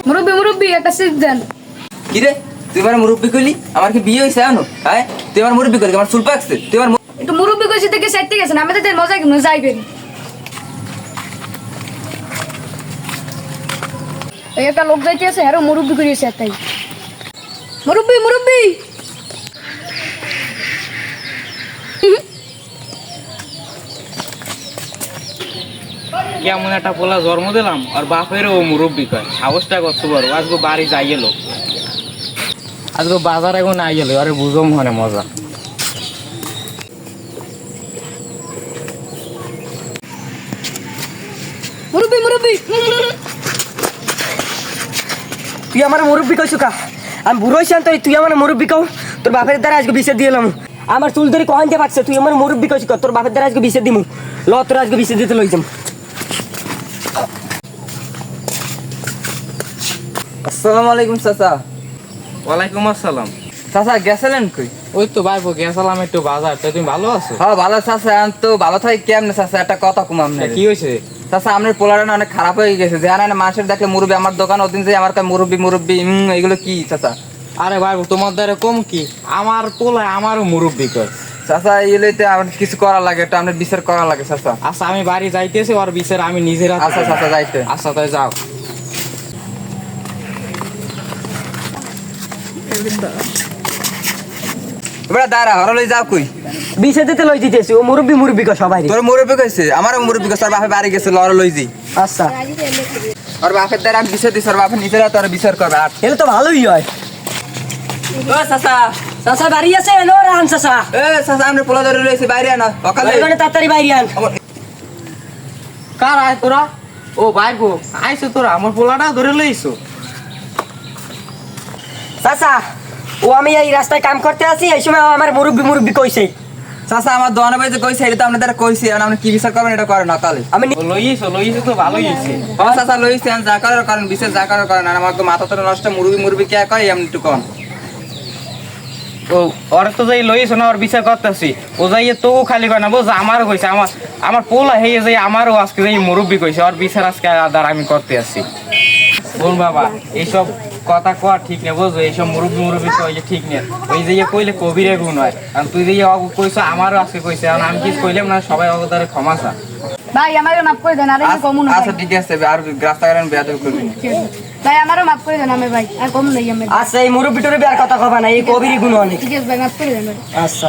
মুরব্বি মুরব্বি একটা সিট দেন। কি রে তুই আমার মুরব্বি কইলি? আমার কি বিয়ে হইছে আনো? হ্যাঁ তুই আমার মুরব্বি কইলি, আমার চুল পাকছে, তুই আমার একটু মুরব্বি কইছি থেকে সাইডে গেছেন, আমি তো মজা কি মজা আইবেন। এই একটা লোক যাইতে আছে, আরো মুরব্বি করিয়েছে তাই। মুরব্বি মুরব্বি কেমন একটা পোলা জন্ম দিলাম আর বাপেরও মুরব্বি কয়, সাহসটা কত বড়। আজকে বাড়ি যাই গেল, আজকে বাজার এখন আই গেল, আরে বুঝো মনে মজা। মুরব্বি মুরব্বি তুই আমার মুরব্বি কইছু কা? আমি বুড়ো হইছি তো তুই আমার মুরব্বি কও? তোর বাপের দ্বারা আজকে বিছে দিলাম। আমার চুল ধরে কহানতে পারছে, তুই আমার মুরব্বি কইছু কা? তোর বাপের দ্বারা আজকে বিছে দিমু। ল তোর আজকে বিছে দিতে লইছাম। আসসালামু আলাইকুম চাচা। ওয়ালাইকুম আসসালাম। চাচা গেছিলেন কই? ওই তো ভাই গেছিলাম একটু বাজার। তো তুমি ভালো আছো? হ্যাঁ ভালো চাচা। আমি তো ভালো থাকি কেমনে চাচা? একটা কথা কম আপনার। কি হয়েছে চাচা আপনার পোলাটা অনেক খারাপ হয়ে গেছে, যে না মানুষের দেখলে মুরব্বি, আমার দোকান ওদিন যে আমার কাছে মুরব্বি মুরব্বি এগুলো কি চাচা? আরে ভাই তোমার দ্বারা কম কি, আমার পোলা আমারও মুরব্বি কয়। চাচা এগুলোতে আমার কিছু করা লাগে, এটা আপনার বিচার করা লাগে চাচা। আচ্ছা আমি বাড়ি যাইতেছি, ওর বিচার আমি নিজের হাতে। আচ্ছা চাচা যাইতে। আচ্ছা তাই যাও। এবার দাঁড়া, হরলই যাও কই? বিছে দিতে লই দিতেছি, ও মুরব্বি মুরব্বি কয় সবাই। তোর মুরব্বি কইছে? আমারও মুরব্বি কইছে, আর বাপে বাড়ি গেছে, লর লই যাই। আচ্ছা আর বাপের দ্বারা আমি বিচার দিছি, আর বাপে নিজেরা তোর বিচার করবে। আর এলে তো ভালোই হয়। ও চাচা, চাচা বাড়ি আছে? এলো রান চাচা। এ চাচা আমরা পোলা ধরে রয়েছে, বাইরে আনা সকালে। মানে তাড়াতাড়ি বাইরে আন। কার আয় তোরা? ও ভাই গো আইছো তোরা, আমার পোলাটা ধরে লইছো। চাচা ও আমি এই রাস্তায় কাম করতে আছি, এই সময় আমার মুরব্বি মুরব্বি কইছে। চাচা আমার দোকানে বাইতে কইছে, এটা তো আপনাদের কইছি, আর আপনি কি বিচার করবেন এটা করেন সকালে। আমি লইছো তো ভালোই হয়েছে। ও চাচা লইছি, আমি যা করার করেন, বিচার যা করার করেন। আর আমার তো মাথা তো নষ্ট, মুরব্বি মুরব্বি কে কয় এমনি একটু কম। ও ওর তো যাই লইছো না, ওর বিচার করতেছি। ও যাই তো খালি কয় না, বুঝ আমারও কইছে, আমার পোলা হয়ে যাই, আমারও আজকে যাই মুরব্বি কইছে, ওর বিচার আজকে দ্বারা আমি করতে আসি। বল বাবা এইসব কথা কয়া ঠিক নেই, বুঝছো? এইসব মুরব্বি মুরব্বি কই যে ঠিক নেই। ওই যে কইলে কবিরে গুণ হয়, কারণ তুই যে কইছো আমারও আজকে কইছে, কারণ আমি কিছু কইলাম না, সবাই অগতারে ক্ষমা চা। ভাই আমারও মাফ করে দেন, আর এই কমু না আচ্ছা ঠিক আছে, আর রাস্তা করেন বেয়াদবি করবেন। ভাই আমারও মাফ করে দেন, আমি ভাই আর কম নাই আমি। আচ্ছা এই মুরব্বি টুরব্বি আর কথা কবা না, এই কবিরই গুণ অনেক। ঠিক আছে ভাই, মাফ করে দেন ভাই। আচ্ছা